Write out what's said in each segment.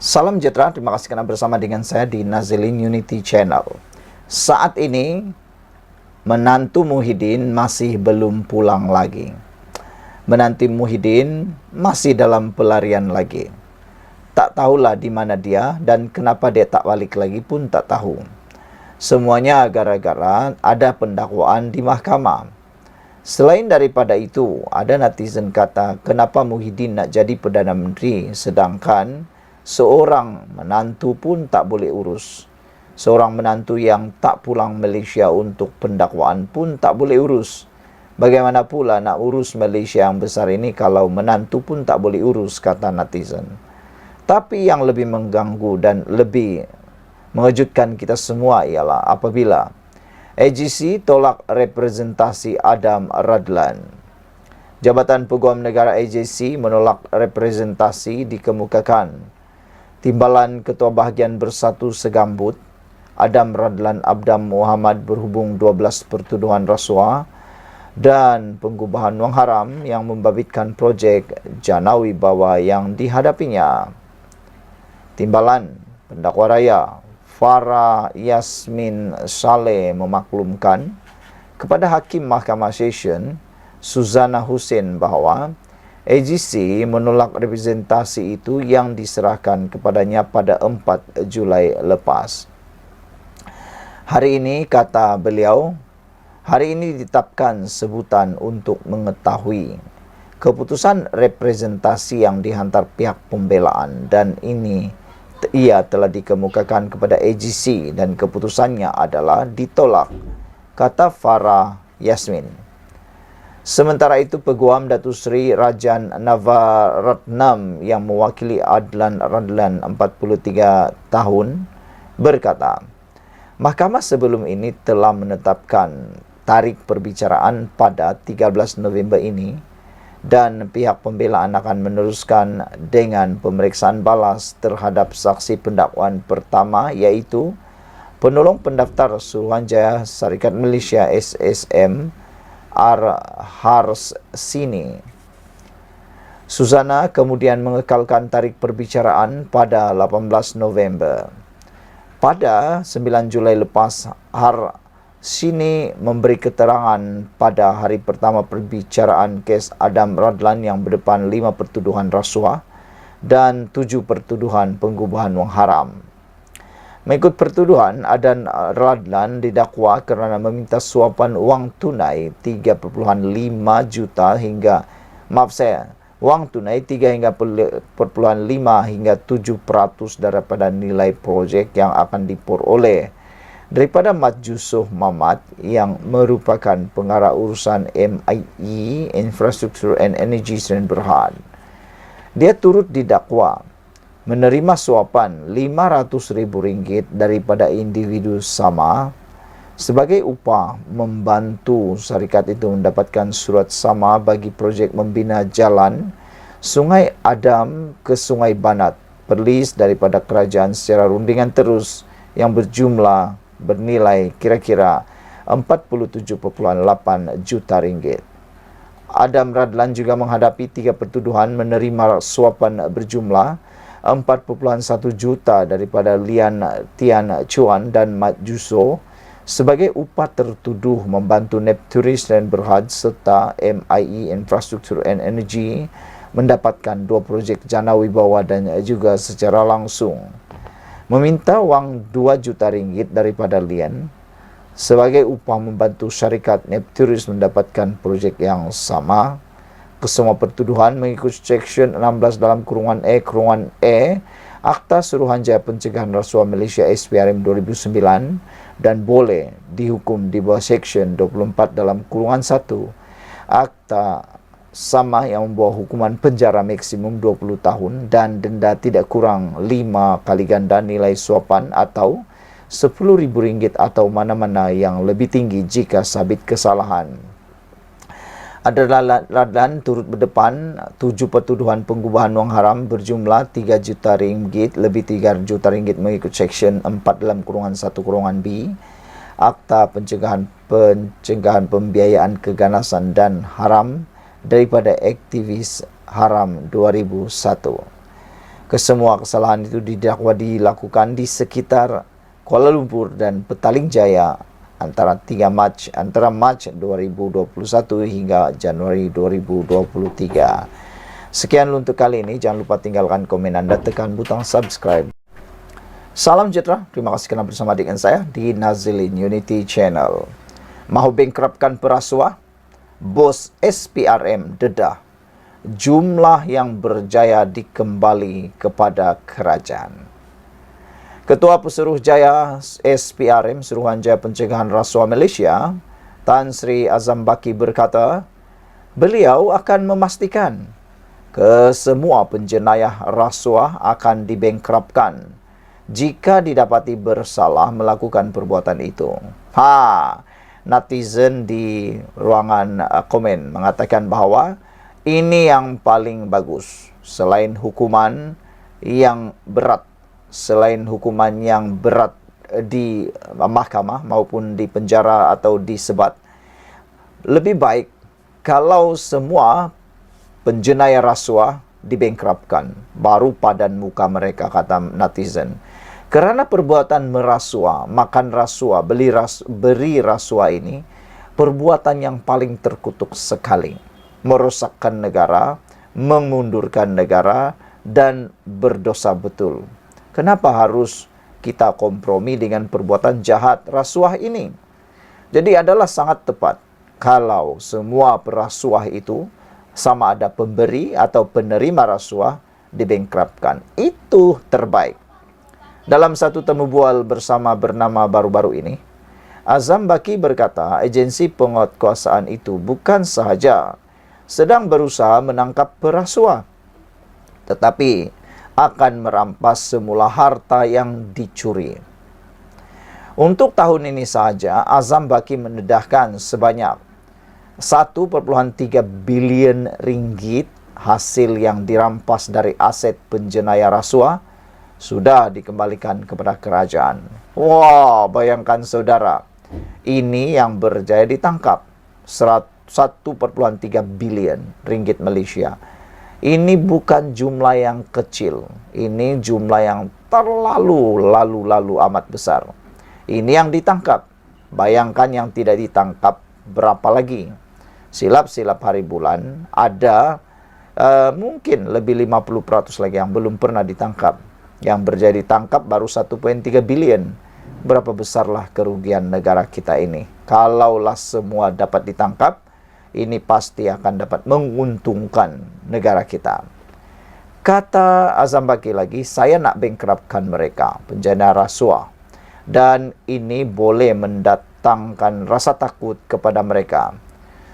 Salam sejahtera, terima kasih karena bersama dengan saya di Nazilin Unity Channel. Saat ini, menantu Muhyiddin masih belum pulang lagi. Menantu Muhyiddin masih dalam pelarian lagi. Tak tahulah di mana dia dan kenapa dia tak balik lagi pun tak tahu. Semuanya gara-gara ada pendakwaan di mahkamah. Selain daripada itu, ada netizen kata, kenapa Muhyiddin nak jadi Perdana Menteri sedangkan seorang menantu pun tak boleh urus. Seorang menantu yang tak pulang Malaysia untuk pendakwaan pun tak boleh urus. Bagaimana pula nak urus Malaysia yang besar ini kalau menantu pun tak boleh urus, kata netizen. Tapi yang lebih mengganggu dan lebih mengejutkan kita semua ialah apabila AGC tolak representasi Adam Radlan. Jabatan Peguam Negara AGC menolak representasi dikemukakan. Timbalan Ketua Bahagian Bersatu Segambut, Adam Radlan Abdam Muhammad berhubung 12 pertuduhan rasuah dan pengubahan wang haram yang membabitkan projek Jana Wibawa yang dihadapinya. Timbalan Pendakwa Raya Farah Yasmin Saleh memaklumkan kepada Hakim Mahkamah Session Suzana Hussein bahawa AGC menolak representasi itu yang diserahkan kepadanya pada 4 Julai lepas. Hari ini, kata beliau, hari ini ditetapkan sebutan untuk mengetahui keputusan representasi yang dihantar pihak pembelaan dan ini ia telah dikemukakan kepada AGC dan keputusannya adalah ditolak, kata Farah Yasmin. Sementara itu, Peguam Datuk Seri Rajan Navaratnam yang mewakili Adlan Radlan 43 tahun berkata, Mahkamah sebelum ini telah menetapkan tarikh perbicaraan pada 13 November ini dan pihak pembelaan akan meneruskan dengan pemeriksaan balas terhadap saksi pendakwaan pertama iaitu penolong pendaftar Suruhanjaya Syarikat Malaysia SSM Hars Sini. Suzana kemudian mengekalkan tarikh perbicaraan pada 18 November. Pada 9 Julai lepas, Sini memberi keterangan pada hari pertama perbicaraan kes Adam Radlan yang berdepan 5 pertuduhan rasuah dan 7 pertuduhan pengubahan wang haram. Mengikut pertuduhan, Adam Radlan didakwa kerana meminta suapan wang tunai 3.5 juta hingga, wang tunai 3.5 hingga 7% daripada nilai projek yang akan diperoleh daripada Mat Yusof Mamat yang merupakan pengarah urusan MIE Infrastructure and Energy Sdn Bhd. Dia turut didakwa menerima suapan RM500,000 daripada individu sama sebagai upah membantu syarikat itu mendapatkan surat sama bagi projek membina jalan Sungai Adam ke Sungai Banat, Perlis daripada kerajaan secara rundingan terus yang bernilai kira-kira RM47.8 juta. Adam Radlan juga menghadapi 3 pertuduhan menerima suapan berjumlah RM4.1 juta daripada Lian Tian Chuan dan Mat Yusof sebagai upah tertuduh membantu Nepturis dan Berhad serta MIE Infrastructure and Energy mendapatkan 2 projek Jana Wibawa dan juga secara langsung meminta wang RM2 juta daripada Lian sebagai upah membantu syarikat Nepturis mendapatkan projek yang sama. Kesemua pertuduhan mengikut Seksyen 16 dalam kurungan E Akta Suruhanjaya Pencegahan Rasuah Malaysia SPRM 2009 dan boleh dihukum di bawah Seksyen 24 dalam kurungan 1 Akta sama yang membawa hukuman penjara maksimum 20 tahun dan denda tidak kurang 5 kali ganda nilai suapan atau RM10,000 atau mana-mana yang lebih tinggi jika sabit kesalahan. Adam Radlan turut berdepan 7 pertuduhan pengubahan wang haram berjumlah RM3 juta lebih RM3 juta mengikut Seksyen 4 dalam kurungan 1 kurungan B Akta Pencegahan Pembiayaan Keganasan dan Haram daripada aktivis haram 2001. Kesemua kesalahan itu didakwa dilakukan di sekitar Kuala Lumpur dan Petaling Jaya antara Mac 2021 hingga Januari 2023. Sekian untuk kali ini. Jangan lupa tinggalkan komen Anda, tekan butang subscribe. Salam sejahtera. Terima kasih kerana bersama dengan saya di Nazilin Unity Channel. Mahu bankruptkan perasuah? Bos SPRM dedah. Jumlah yang berjaya dikembali kepada kerajaan. Ketua Pesuruhjaya SPRM Suruhanjaya Pencegahan Rasuah Malaysia, Tan Sri Azam Baki berkata, beliau akan memastikan kesemua penjenayah rasuah akan dibankruptkan jika didapati bersalah melakukan perbuatan itu. Netizen di ruangan komen mengatakan bahawa ini yang paling bagus. Selain hukuman yang berat, di mahkamah maupun di penjara atau disebat, lebih baik kalau semua penjenayah rasuah dibankruptkan, baru padan muka mereka, kata netizen. Kerana perbuatan merasuah, makan rasuah, beri rasuah ini perbuatan yang paling terkutuk sekali. Merosakkan negara, memundurkan negara, dan berdosa betul. Kenapa harus kita kompromi dengan perbuatan jahat rasuah ini? Jadi adalah sangat tepat kalau semua perasuah itu, sama ada pemberi atau penerima rasuah, dibankruptkan. Itu terbaik. Dalam satu temu bual bersama bernama baru-baru ini, Azam Baki berkata agensi penguatkuasaan itu bukan sahaja sedang berusaha menangkap perasuah, tetapi akan merampas semula harta yang dicuri. Untuk tahun ini sahaja, Azam Baki mendedahkan sebanyak 1,3 bilion ringgit hasil yang dirampas dari aset penjenayah rasuah sudah dikembalikan kepada kerajaan. Wah, bayangkan saudara, ini yang berjaya ditangkap 1,3 bilion ringgit Malaysia. Ini bukan jumlah yang kecil. Ini jumlah yang terlalu amat besar. Ini yang ditangkap. Bayangkan yang tidak ditangkap berapa lagi. Silap-silap hari bulan ada mungkin lebih 50% lagi yang belum pernah ditangkap. Yang berjaya ditangkap baru 1,3 bilion. Berapa besarlah kerugian negara kita ini. Kalaulah semua dapat ditangkap, ini pasti akan dapat menguntungkan negara kita. Kata Azam Baki lagi, saya nak bankruptkan mereka, penjana rasuah. Dan ini boleh mendatangkan rasa takut kepada mereka,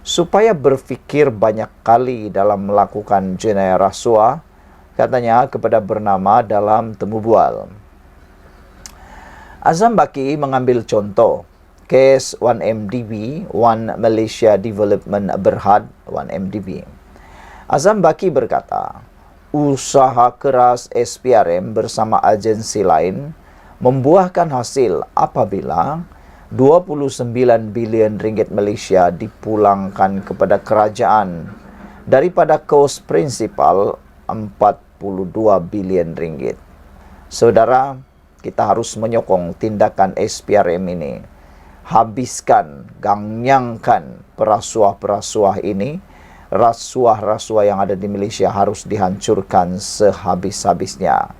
supaya berfikir banyak kali dalam melakukan jenayah rasuah, katanya kepada bernama dalam temu bual. Azam Baki mengambil contoh kes 1MDB, One Malaysia Development Berhad, 1MDB. Azam Baki berkata, usaha keras SPRM bersama agensi lain membuahkan hasil apabila 29 bilion ringgit Malaysia dipulangkan kepada kerajaan daripada kos prinsipal 42 bilion ringgit. Saudara, kita harus menyokong tindakan SPRM ini. Habiskan, gangnyangkan perasuah-perasuah ini. Rasuah-rasuah yang ada di Malaysia harus dihancurkan sehabis-habisnya.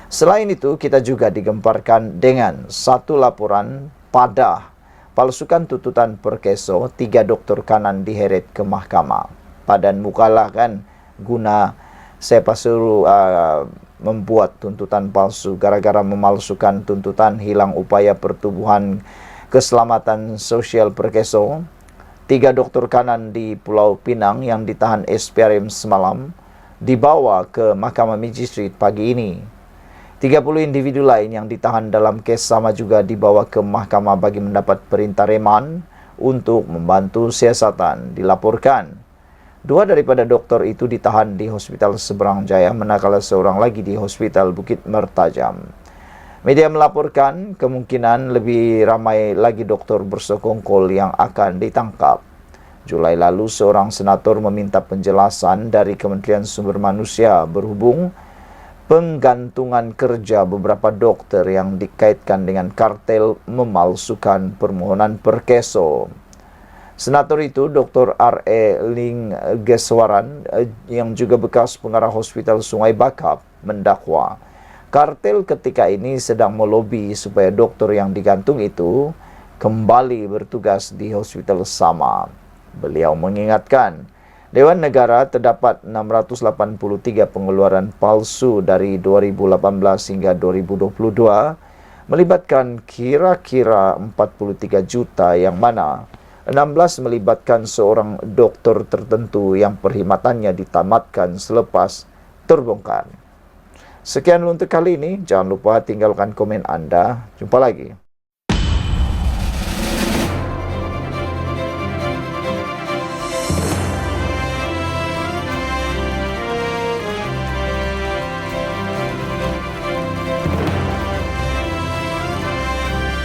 Selain itu, kita juga digemparkan dengan satu laporan pada palsukan tuntutan perkeso 3 doktor kanan diheret ke mahkamah. Padan mukalah kan guna siapa suruh membuat tuntutan palsu gara-gara memalsukan tuntutan hilang upaya pertubuhan keselamatan sosial perkeso. 3 doktor kanan di Pulau Pinang yang ditahan SPRM semalam dibawa ke Mahkamah Magistrate pagi ini. 30 individu lain yang ditahan dalam kes sama juga dibawa ke mahkamah bagi mendapat perintah reman untuk membantu siasatan. Dilaporkan 2 daripada doktor itu ditahan di Hospital Seberang Jaya, manakala seorang lagi di Hospital Bukit Mertajam. Media melaporkan kemungkinan lebih ramai lagi doktor bersekongkol yang akan ditangkap. Julai lalu, seorang senator meminta penjelasan dari Kementerian Sumber Manusia berhubung penggantungan kerja beberapa dokter yang dikaitkan dengan kartel memalsukan permohonan perkeso. Senator itu, Dr. R.E. Ling Geswaran, yang juga bekas pengarah Hospital Sungai Bakap, mendakwa kartel ketika ini sedang melobi supaya dokter yang digantung itu kembali bertugas di hospital sama. Beliau mengingatkan, Dewan Negara terdapat 683 pengeluaran palsu dari 2018 hingga 2022 melibatkan kira-kira 43 juta yang mana 16 melibatkan seorang dokter tertentu yang perkhidmatannya ditamatkan selepas terbongkar. Sekian untuk kali ini. Jangan lupa tinggalkan komen Anda. Jumpa lagi.